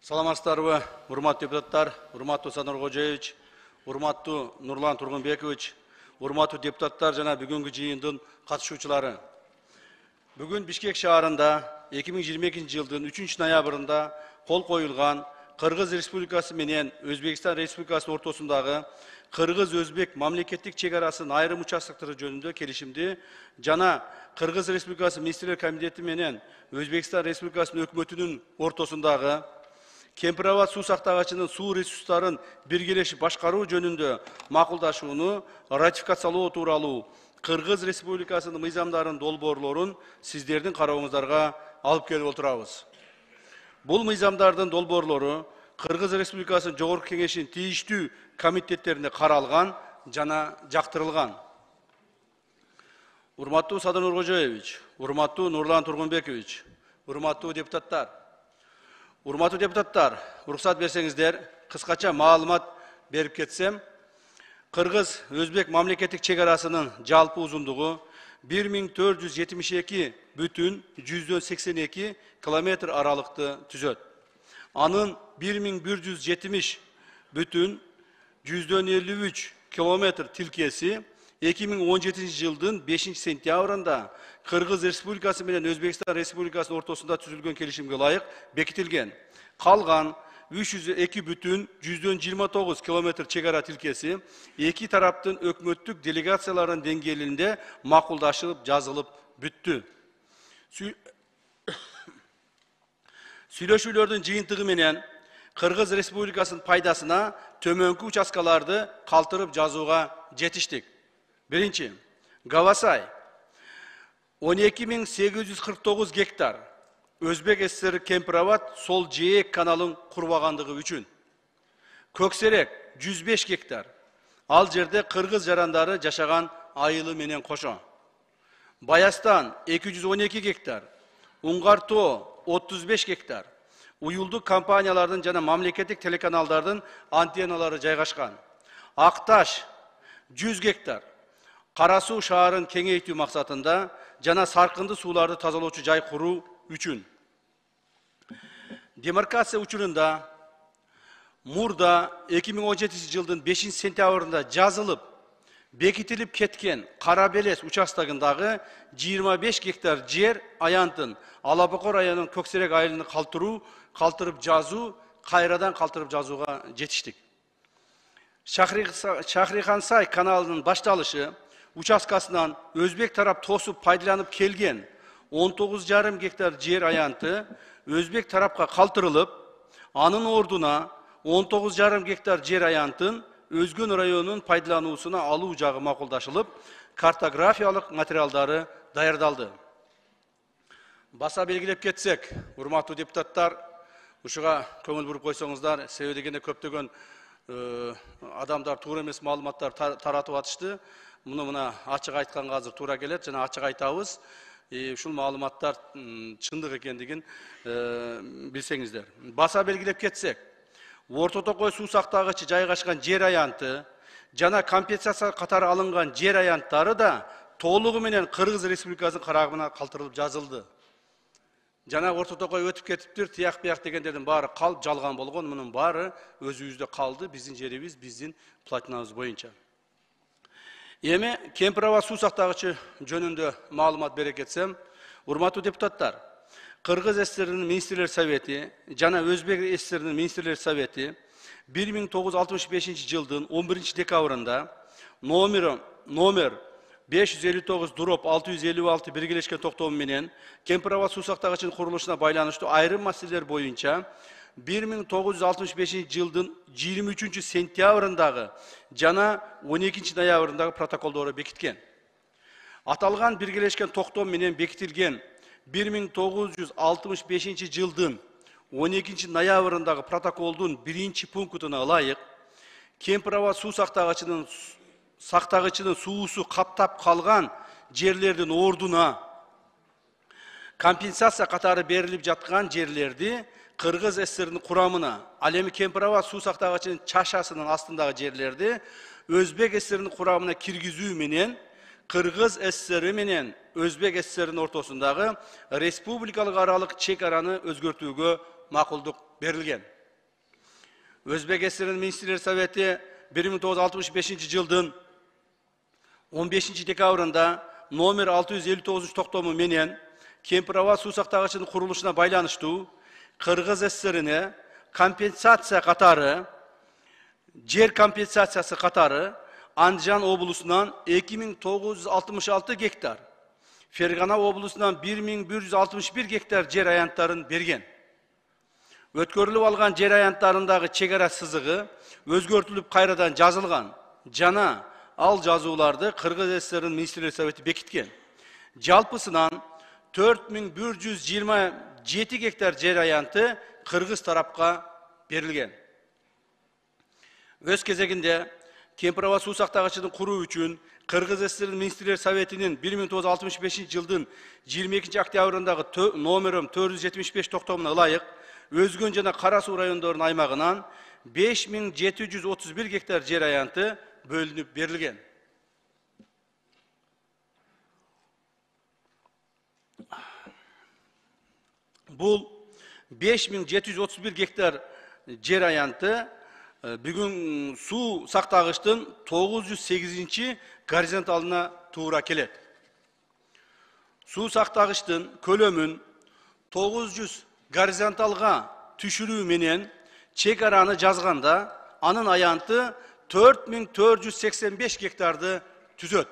Саламатсыздарбы, урматтуу депутаттар, урматтуу Санар Кожоевич, урматтуу Нурлан Тургунбекович, урматтуу депутаттар жана бүгүнкү жыйындын катышуучулары. Бүгүн Бишкек шаарында 2022 жылдын 3 ноябрында кол коюлган Кыргыз Республикасы менен Өзбекстан Республикасынын ортосундагы Кыргыз-Өзбек мамлекеттик чек арасын айрым участоктору жөнүндө келишимди жана Кыргыз Республикасы Министрлер комитети менен Өзбекстан Республикасынын өкмөтүнүн ортосундагы Кемпирабад суу сактагычынын суу ресурстарын биргелешип башкаруу жөнүндө макулдашууну ратификациялоо тууралуу Кыргыз Республикасынын мыйзамдарынын долбоорлорун сиздердин карооңуздарга алып келип отурабыз. Бул мыйзамдардын долбоорлору Кыргыз Республикасынын Жогорку Кеңешинин тийиштүү комитеттеринде каралган жана жактырылган. Урматтуу Садыр Нуркожоевич, урматтуу Нурлан Тургунбекович, урматтуу депутаттар. Урматтуу депутаттар, уруксат берсеңиздер, кыскача маалымат берип кетсем, Кыргыз-Өзбек мамлекеттик чек арасынын жалпы узундугу 1472,182 километр аралыкты түзөт. Анын 1170,153 километр тилкеси 2017 жылдын 5 сентябрында Кыргыз Республикасы менен Өзбекстан Республикасынын ортосунда түзүлгөн келишимге ылайык бекитилген. Калган 302,129 километр чек ара тилкеси эки тараптын өкмөттүк делегацияларынын деңгээлинде макулдашылып жазылып бүттү. Сүйлөшүүлөрдүн жыйынтыгы менен Кыргыз Республикасынын пайдасына төмөнкү участкаларды калтырып жазууга жетиштик. Биринчи, Гавасай 12.849 гектар Өзбек ССР Кемпирабад сол жээк каналын курбагандыгы үчүн. Көксерек 105 гектар. Ал жерде кыргыз жарандары жашаган айылы менен кошо. Баястан 212 гектар. Уңгартоо 35 гектар. Уюлдук компаниялардын жана мамлекеттик телеканалдардын антенналары жайгашкан. Акташ 100 гектар. Карасуу шаарын кеңейтүү максатында жана саркынды сууларды тазалоочу жай куруу үчүн. Демаркация учурунда мурда 2017 жылдын 5 сентябрында жазылып, бекитилип кеткен Карабелес участогундагы 25 гектар жер аянтын Алабокор районунун Көксерек айылын калтырып жазуу, кайрадан калтырып жазууга жетиштик. Шахрихансай каналынын башталышы участкасынан Өзбек тарап тосуп пайдаланып келген 19,5 гектар жер аянты Өзбек тарапка калтырылып, анын ордуна 19,5 гектар жер аянтын Өзгөн районунун пайдалануусуна алуу жагы макулдашылып, картографиялык материалдары даярдалды. Баса белгилеп кетсек, урматтуу депутаттар, ушуга көңүл буруп койсоңуздар, себеби дегенде көптөгөн адамдар туура эмес маалыматтар таратып атышты. Муну мына ачык айтканга азыр туура келет жана ачык айтабыз. Ушул маалыматтар чындык экендигин билсеңиздер. Баса белгилеп кетсек, Орто Токой суу сактагычы жайгашкан жер аянты жана компенсация катары алынган жер аянттары да толугу менен Кыргыз Республикасынын карагына калтырылып жазылды. Жана Орто Токой өтүп кетиптир, тияк бияк дегендердин баары калп жалган болгон, мунун баары өзүбүздө калды, биздин жерибиз, биздин платинабыз боюнча. Эми Кемпирабад суу сактагычы жөнүндө маалымат бере кетсем, урматтуу депутаттар, Кыргыз ССРнин Министрлер Совети жана Өзбек ССРнин Министрлер Совети 1965 жылдын 11 декабрында номер 559/656 биргелешкен токтому менен Кемпирабад суу сактагычынын курулушуна байланыштуу айрым маселелер боюнча 1965 жылдын 23 сентябрындагы жана 12 ноябрындагы протоколдору бекиткен. Аталган биргелешкен токтом менен бекитилген 1965 жылдын 12 ноябрындагы протоколдун 1 пунктуна ылайык Кемпирабад суу сактагычынын суусу каптап калган жерлердин ордуна компенсация катары берилип жаткан жерлерди Кыргыз ССРнин курамына, ал эми Кемпирабад суу сактагычынын чашасынын астындагы жерлерди Өзбек ССРнин курамына киргизүү менен Кыргыз ССР менен Өзбек ССРнин ортосундагы республикалык аралык чек араны өзгөртүүгө макулдук берилген. Özbek SSR'nin Ministrler Совeti 1965 жылдын 15 dekabrында номер 659 токтому менен Кемпирова суу сактагычынын курулушуна байланыштуу Кыргыз ССРине компенсация катары, жер компенсациясы катары Андижан облусунан 2966 гектар, Фергана облусунан 1161 гектар жер аянттарын берген. Өткөрүлүп алган жер аянттарындагы чегара сызыгы өзгөртүлүп кайрадан жазылган. Жана ал жазууларды Кыргыз ССР'нин Министрлер Совети бекиткен. Жалпысынан 4127 гектар жер аянты Кыргыз тарапка берилген. Өз кезегинде Кемпирова суу сактагычын куруу үчүн Кыргыз ССР'нин Министрлер Советинин 1965 жылдын 22 октябрындагы номером 475 токтомуна ылайык Өзгөн жана Кара суу райондорунун аймагынан 5731 гектар жер аянты бөлүнүп берилген. Бул 5731 гектар жер аянты бүгүн суу сактагычтын 908 горизонталына туура келет. Суу сактагычтын көлөмүн 900 горизонталга түшүрүү менен чек-араны жазганда анын аянты 4485 гектарды түзөт.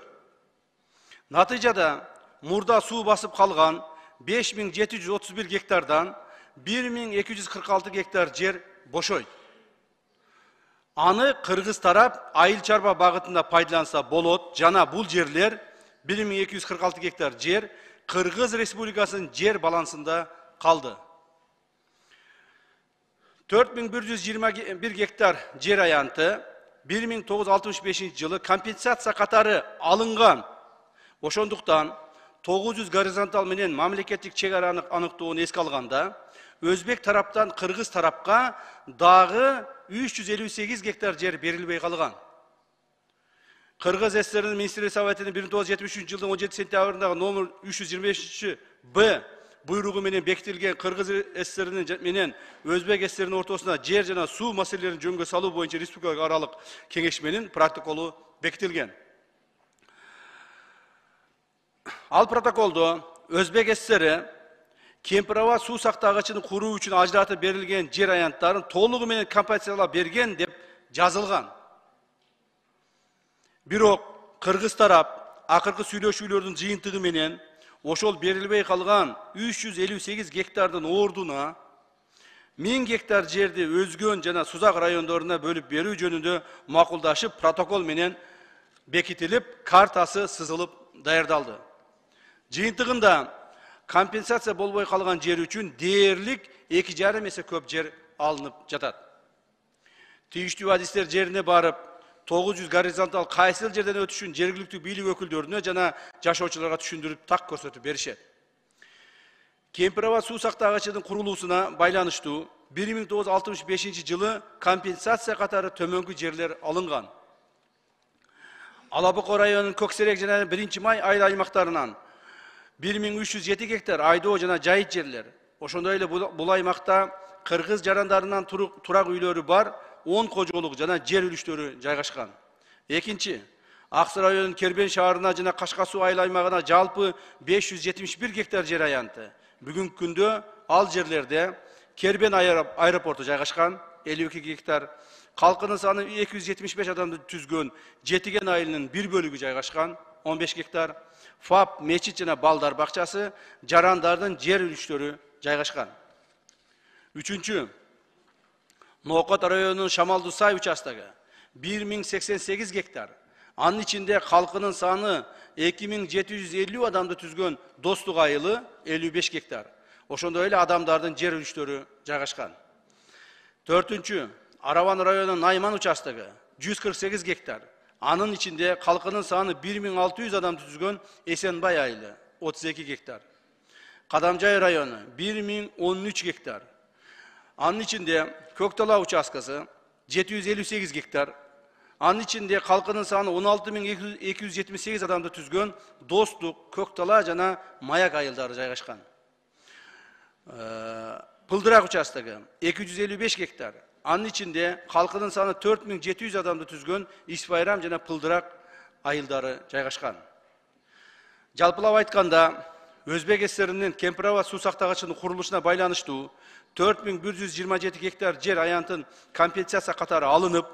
Натыйжада мурда суу басып калган 5731 гектардан 1246 гектар жер бошойт. Аны Кыргыз тарап айыл чарба багытында пайдаланса болот, жана бул жерлер 1246 гектар жер Кыргыз Республикасынын жер балансында калды. 4121 гектар жер аянты 1965 жылы компенсация катары алынган. Ошондуктан 900 горизонтал менен мамлекеттик чек-араны аныктоону эске алганда, Өзбек тараптан Кыргыз тарапка дагы 358 гектар жер берилбей калган. Кыргыз ССР'нин Министрлер Советинин 1973 жылдын 17 сентябрындагы номер 325-Б буйругу менен бекитилген Кыргыз ССР'нин менен Өзбек ССР'нин ортосуна жер жана суу маселелерин жөнгө салуу боюнча республикалык аралык кеңешменин протоколу бекитилген. Ал протоколдо Өзбек ССР Кемпирова суу сактагычын куруу үчүн ажыратып берилген жер аянттарын толугу менен компенсациялап берген деп жазылган. Бирок Кыргыз тарап акыркы сүйлөшүүлөрдүн жыйынтыгы менен ошол берилбей калган 358 гектардын ордуна 1000 гектар жерди Өзгөн жана Сузак райондоруна бөлүп берүү жөнүндө макулдашып, протокол менен бекитилип, картасы сызылып даярдалды. Жыйынтыгында компенсация болбой калган жер үчүн дээрлик 2,5 эсе көп жер алынып жатат. Тийиштүү адистер жерине барып, 900 горизонтал кайсыл жерден өтүшүн жергиликтүү бийлик өкүлдөрүнө жана жашоочуларга түшүндүрүп так көрсөтүп беришет. Кемпирова суу сактагычынын курулуусуна байланыштуу 1965 жылы компенсация катары төмөнкү жерлер алынган. Алабука районунун Көксерек жана 1-Май айыл аймактарынан 1307 гектар айдоо жана жайыт жерлер. Ошондой эле бул аймакта кыргыз жарандарынан турак үйлөрү бар 10 кожолук жана жер үлүштөрү жайгашкан. Экинчи, Аксы районунун Кербен шаарына жана Кашка суу айыл аймагына жалпы 571 гектар жер аянты. Бүгүнкү күндө ал жерлерде Кербен аэропорту жайгашкан 52 гектар, калкынын саны 275 адамды түзгөн Жетиген айылынын бир бөлүгү жайгашкан 15 гектар, ФАП, мечит жана балдар бакчасы, жарандардын жер үлүштөрү жайгашкан. Үчүнчү, Ноокот районунун Шамалдуу Сай участогу 1088 гектар. Анын ичинде калкынын саны 2750 адамды түзгөн Достук айылы 55 гектар. Ошондой эле адамдардын жер үлүштөрү жайгашкан. Төртүнчү, Араван районунун Найман участогу 148 гектар. Анын ичинде калкынын саны 1600 адамды түзгөн Эсенбай айылы 32 гектар. Кадамжай району 1013 гектар. Анын ичинде Көктала участкасы 758 гектар. Анын ичинде калкынын саны 16278 адамды түзгөн Достук, Көктала жана Маяк айылдары жайгашкан. Pıldırak участогы 255 gektar. Anın içinde halkının sanı 4700 adamды түзгөн İsbayram жана Pıldırak айылдары жайгашкан. Жалпылап айтканда, Өзбек ССРинин Кемпирова суу сактагычынын курулушуна байланыштуу 4127 гектар жер аянтын компенсация катары алынып,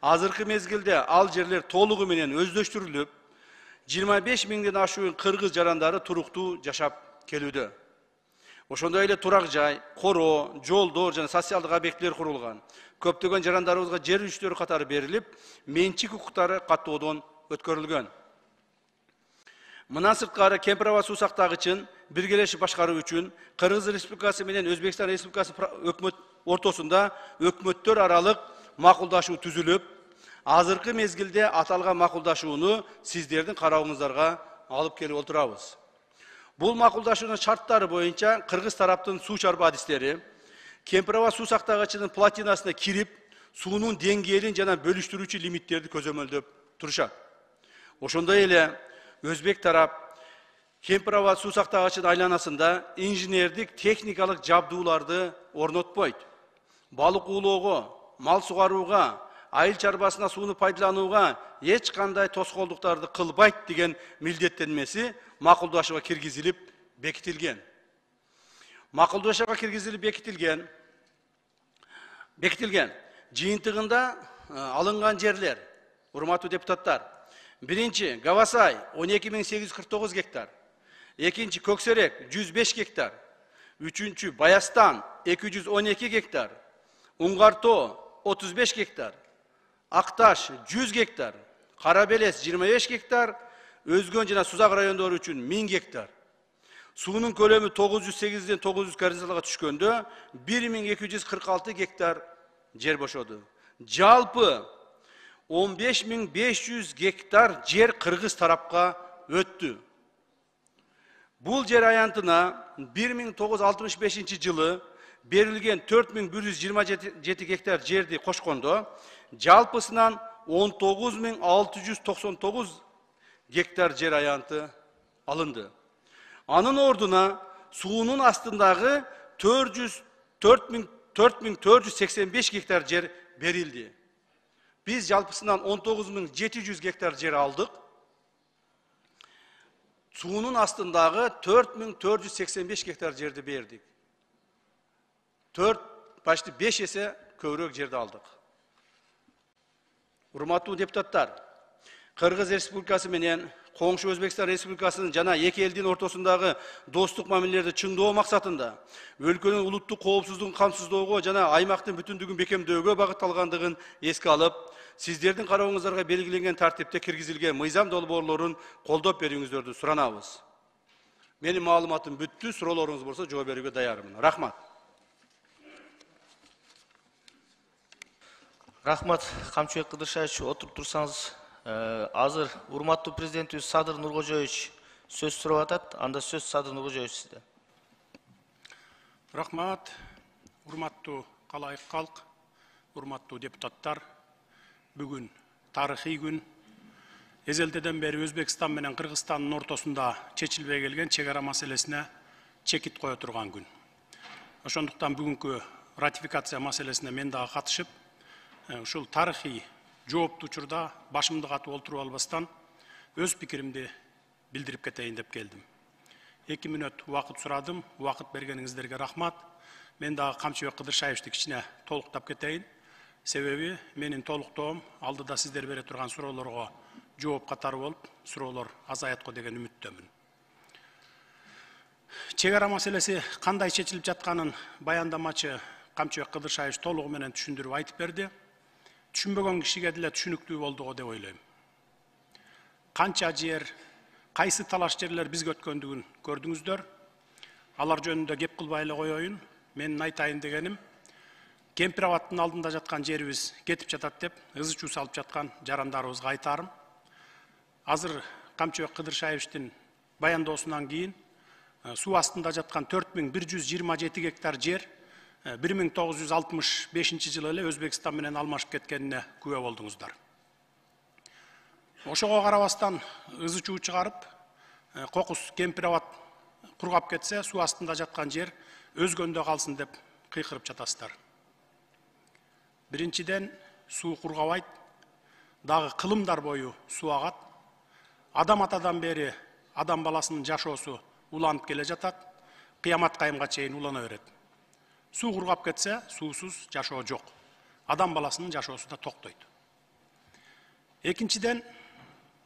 азыркы мезгилде ал жерлер толугу менен өздөштүрүлүп, 25 миңден ашуун кыргыз жарандары туруктуу жашап келүүдө. Ошондой эле турак жай, короо, жолдор жана социалдык объектилер курулган. Көптөгөн жарандарыбызга жер үчтөрү катары берилип, менчик укуктары каттоодон өткөрүлгөн. Мындан сырткары Кемпирова суу сактагычын биргелешип башкаруу үчүн Кыргыз Республикасы менен Өзбекстан Республикасы өкмөт ортосунда өкмөттөр аралык макулдашуу түзүлүп, азыркы мезгилде аталган макулдашууну сиздердин карооңуздарга алып келип отурабыз. Бул макулдашуунун шарттары боюнча кыргыз тараптын суу чарбы адистери Кемпирова суу сактагычынын платинасына кирип, суунун деңгээлин жана бөлүштүрүүчү лимиттерди көзөмөлдөп турушат. Ошондой эле Өзбек тарап Кемпирова суу сактагычынын айланасында инженердик техникалык жабдууларды орнотпойт. Балык уулоого, мал сугарууга, айыл чарбасына сууну пайдаланууга эч кандай тоскоолдуктарды кылбайт деген милдеттенмеси макулдашууга киргизилип бекитилген. Макулдашууга киргизилип бекитилген. Жыйынтыгында алынган жерлер, урматтуу депутаттар, биринчи Гавасай 12849 гектар, экинчи Көксерек 105 гектар, үчүнчү Баястан 212 гектар, Уңгарто 35 гектар, Акташ 100 гектар, Карабелес 25 гектар, Өзгөн жана Сузак райондору үчүн 1000 гектар. Суунун көлөмү 908ден 900 кварталга түшкөндө 1246 гектар жер бошоду. Жалпы 15500 гектар жер кыргыз тарапка өттү. Бул жер аянтына 1965 жылы берилген 4127 гектар жерди кошкондо, жалпысынан 19699 гектар жер аянты алынды. Анын ордуна суунун астындагы 4485 гектар жер берилди. Biz жалпысынан 19700 гектар жер алдык. Суунун астындагы 4485 гектар жерди бердик. Почти 5 эсе көбүрөөк жерди алдык. Урматтуу депутаттар, Кыргыз Республикасы менен Коңшу Өзбекстан Республикасынын жана эки элдин ортосундагы достук мамилелерди чыңдоо максатында өлкөнүн улуттук коопсуздугун камсыздоого жана аймактын бүтүндүгүн бекемдөөгө багытталгандыгын эске алып, сиздердин карооңуздарга белгиленген тартипте киргизилген мыйзам долбоорлорун колдоп берүүңүздөрдү суранабыз. Менин маалыматым бүттү, суроолоруңуз болсо жооп берүүгө даярмын. Рахмат. Рахмат, Камчыбек Кыдыршаевич, отуруп турсаңыз. Азыр урматтуу президентибиз Садыр Нуркожоевич сөз сурап атат. Анда сөз Садыр Нуркожоевич сизде. Рахмат, урматтуу калайык калк, урматтуу депутаттар. Бүгүн тарыхый күн. Эзелдеден бери Өзбекстан менен Кыргызстандын ортосунда чечилбей келген чек ара маселесине чекит кое турган күн. Ошондуктан бүгүнкү ратификация маселесине мен дагы катышып, ушул тарыхый жооптуу учурда башымды катып олтуруп албастан өз пикиримди билдирип кетейин деп келдим. 2 мүнөт убакыт сурадым, убакыт бергениңиздерге рахмат. Мен дагы Камчыбек Кыдыршаевичти кичине толуктап кетейин. Себеби менин толуктоом алдыда сиздер бере турган суроолорго жооп катары болуп, суроолор азаят го деген үмүттөмүн. Чек ара маселеси кандай чечилип жатканын баяндамачы Камчыбек Кыдыршаевич толугу менен түшүндүрүп айтып берди. Түшүнбөгөн кишиге деле түшүнүктүү болду деп ойлойм. Канча жер, кайсы талаш жерлер бизге өткөндүгүн көрдүңүздөр. Алар жөнүндө кеп кылбай эле коеюн. Менин айтайын дегеним, Кемпироваттын алдында жаткан жерибиз кетип жатат деп ызы чуу салып жаткан жарандарыбызга айтарым. Азыр Камчыбек Кыдыршаевичтин баяндоосунан кийин суу астында жаткан 4127 гектар жер 1965 жылы эле Өзбекстан менен алмашып кеткенине күбө болдуңуздар. Ошого карабастан ызы чуу чыгарып, кокус Кемпироват кургап кетсе, суу астында жаткан жер өзгөндө калсын деп кыйкырып жатасыздар. Биринчиден, суу кургабайт, дагы кылымдар бою суу агат. Адам атадан бери адам баласынын жашоосу уланып келе жатат, кыямат кайымга чейин улана берет. Суу кургап кетсе, суусуз жашоо жок. Адам баласынын жашоосу да токтойт. Экинчиден,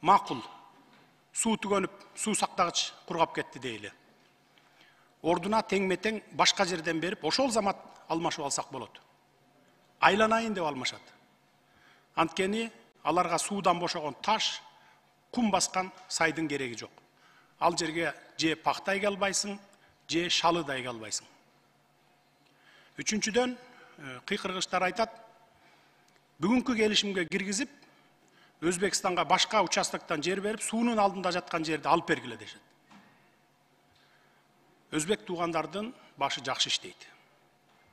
макул. Суу түгөнүп, суу сактагыч кургап кетти дейли. Ордуна тең-метең башка жерден берип, ошол замат алмашып алсак болот. Айланайын деп алмашат. Анткени аларга суудан бошогон таш, кум баскан сайдын кереги жок. Ал жерге же пахта айга албайсың, же шалы да айга албайсың. Үчүнчүдөн, кыйкыргычтар айтат, бүгүнкү келишимге киргизип, Өзбекстанга башка участоктон жер берип, суунун алдында жаткан жерди алып бергиле дешет. Өзбек туугандардын башы жакшы иштейт.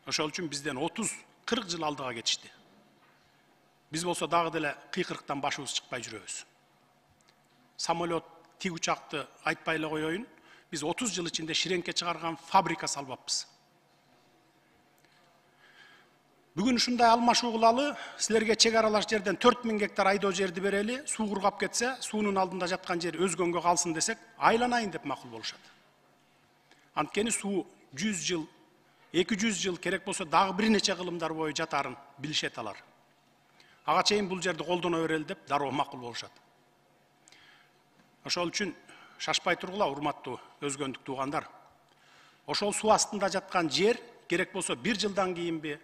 Ошол үчүн бизден 30-40 жыл алдыга кетишти. Биз болсо дагы деле кыйкырыктан башыбыз чыкпай жүрөбүз. Самолет, тик учакты айтпай эле коеюн, биз 30 жыл ичинде ширеңке чыгарган фабрика салбаппыз. Бүгүн ушундай алмашуу кылалы, силерге чек аралаш жерден 4000 гектар айдоо жерди берели, суу кургап кетсе, суунун алдында жаткан жер өзгөнгө калсын десек, айланайын деп макул болушат. Анткени суу 100 жыл, 200 жыл керек болсо дагы бир нече кылымдар бою жатарын билишет алар. Ага чейин бул жерди колдоно берели деп дароо макул болушат. Ошол үчүн шашпай тургула, урматтуу өзгөндүк туугандар. Ошол суу астында жаткан жер керек болсо 1 жылдан кийинби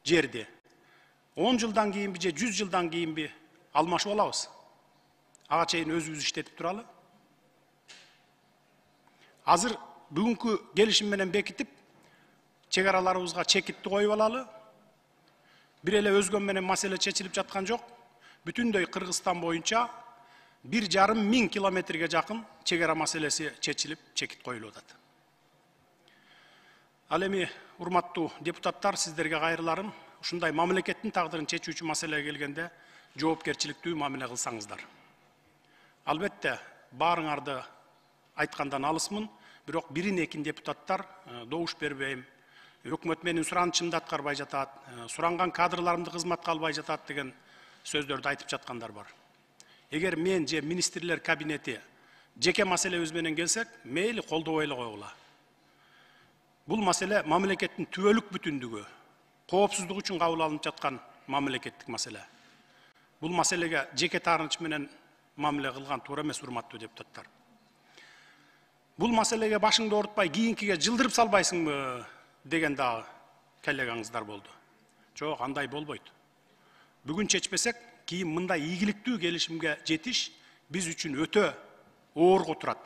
жерди, 10 жылдан кийинби же 100 жылдан кийинби алмашып алабыз. Ага чейин өзүбүз иштетип туралы. Азыр бүгүнкү келишим менен бекитип, чек араларыбызга чекитти коюп алалы. Бир эле өзгөн менен маселе чечилип жаткан жок. Бүтүндөй Кыргызстан боюнча 1,5 миң километрге жакын чек ара маселеси чечилип, чекит коюлуп атат. Ал эми, урматтуу депутаттар, сиздерге кайрыларым, ушундай мамлекеттин тагдырын чечүүчү маселеге келгенде жоопкерчиликтүү мамиле кылсаңыздар. Албетте, баарыңарды айткандан алысмын, бирок бирин-экин депутаттар добуш бербейм, өкмөт менин суранычымды аткарбай жатат, суранган кадрларымды кызматка албай жатат деген сөздөрдү айтып жаткандар бар. Эгер мен же министрлер кабинети жеке маселебиз менен келсек, мейли колдобой эле койгула. Бул маселе мамлекеттин түбөлүк бүтүндүгү, коопсуздук үчүн кабыл алынып жаткан мамлекеттик маселе. Бул маселеге жеке таарыныч менен мамиле кылган туура эмес, урматтуу депутаттар. Бул маселеге башыңды оорутпай, кийинкиге жылдырып салбайсыңбы деген дагы коллегаңыздар болду. Жок, андай болбойт. Бүгүн чечпесек, кийин мындай ийгиликтүү келишимге жетиш биз үчүн өтө оорго турат.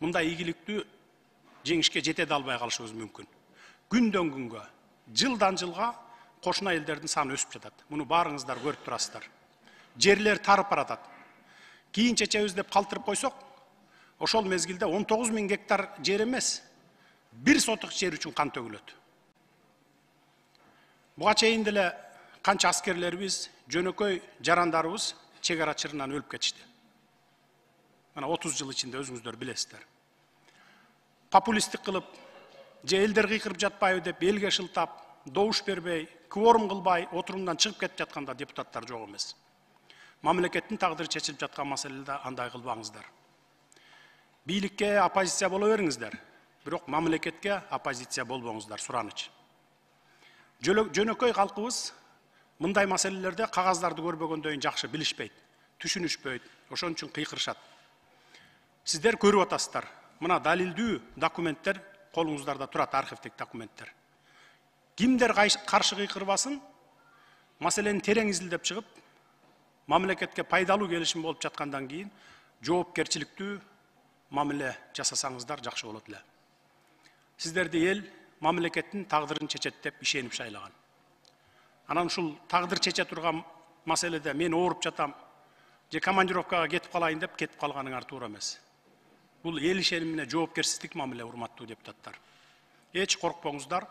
Мындай ийгиликтүү жеңишке жете да албай калышыбыз мүмкүн. Күндөн күнгө, жылдан жылга кошуна элдердин саны өсүп жатат. Муну баарыңыздар көрүп турасыздар. Жерлер тарып баратат. Кийин чечебиз деп калтырып койсок, ошол мезгилде 19 000 гектар жер эмес, 1 сотук жер үчүн кан төгүлөт. Буга чейин деле канча аскерлерибиз, жөнөкөй жарандарыбыз чек ара чырынан өлүп кетишти. Мына 30 жыл ичинде өзүңүздөр билесиздер. Популисттик кылып, же элдер кыйкырып жатпайбы деп элге шылтап, добуш бербей, кворум кылбай, отурумдан чыгып кетип жатканда депутаттар жок эмес. Мамлекеттин тагдыры чечилип жаткан маселеде андай кылбаңыздар. Бийликке оппозиция боло бериңиздер, бирок мамлекетке оппозиция болбоңуздар, сураныч. Жөнөкөй калкыбыз мындай маселелерде кагаздарды көрбөгөндөн жакшы билишпейт, түшүнүшпөйт, ошон үчүн кыйкырышат. Сиздер көрүп атасыздар. Мына далилдүү документтер колуңуздарда турат, архивдик документтер. Кимдер каршы кыйкырбасын, маселени терең изилдеп чыгып, мамлекетке пайдалуу келишим болуп жаткандан кийин жоопкерчиликтүү мамиле жасасаңыздар жакшы болот эле. Сиздерди эл мамлекеттин тагдырын чечет деп ишенип шайлаган. Анан ушул тагдыр чече турган маселеде мен ооруп жатам, же командировкага кетип калайын деп кетип калганыңар туура эмес. Бул эл ишенимине жоопкерсиздик мамиле, урматтуу депутаттар. Эч коркпоңуздар.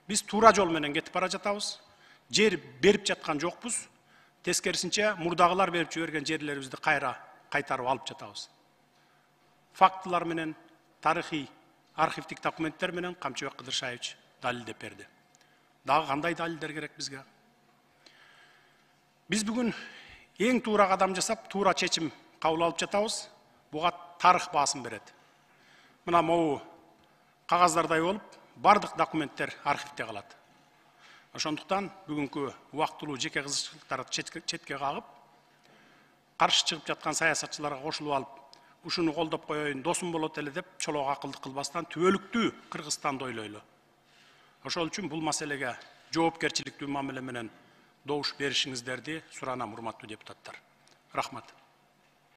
Биз туура жол менен кетип бара жатабыз. Жер берип жаткан жокпуз. Тескерисинче, мурдагылар берип жиберген жерлерибизди кайтарып алып жатабыз. Фактылар менен, тарыхый, архивдик документтер менен Камчыбек Кыдыршаевич далилдеп берди. Дагы кандай далилдер керек бизге? Биз бүгүн эң туура кадам жасап, туура чечим кабыл алып жатабыз. Буга тарых баасын берет. Мына могу кагаздардай болуп, бардык документтер архивде калат. Ошондуктан бүгүнкү убактылуу жеке кызыкчылыктарды четке кагып, каршы чыгып жаткан саясатчыларга кошулуп алып, ушуну колдоп коеюн, досум болот эле деп чолок акылдык кылбастан түбөлүктүү Кыргызстанды ойлойлу. Ошол үчүн бул маселеге жоопкерчиликтүү мамиле менен добуш беришиңиздерди суранам, урматтуу депутаттар. Рахмат.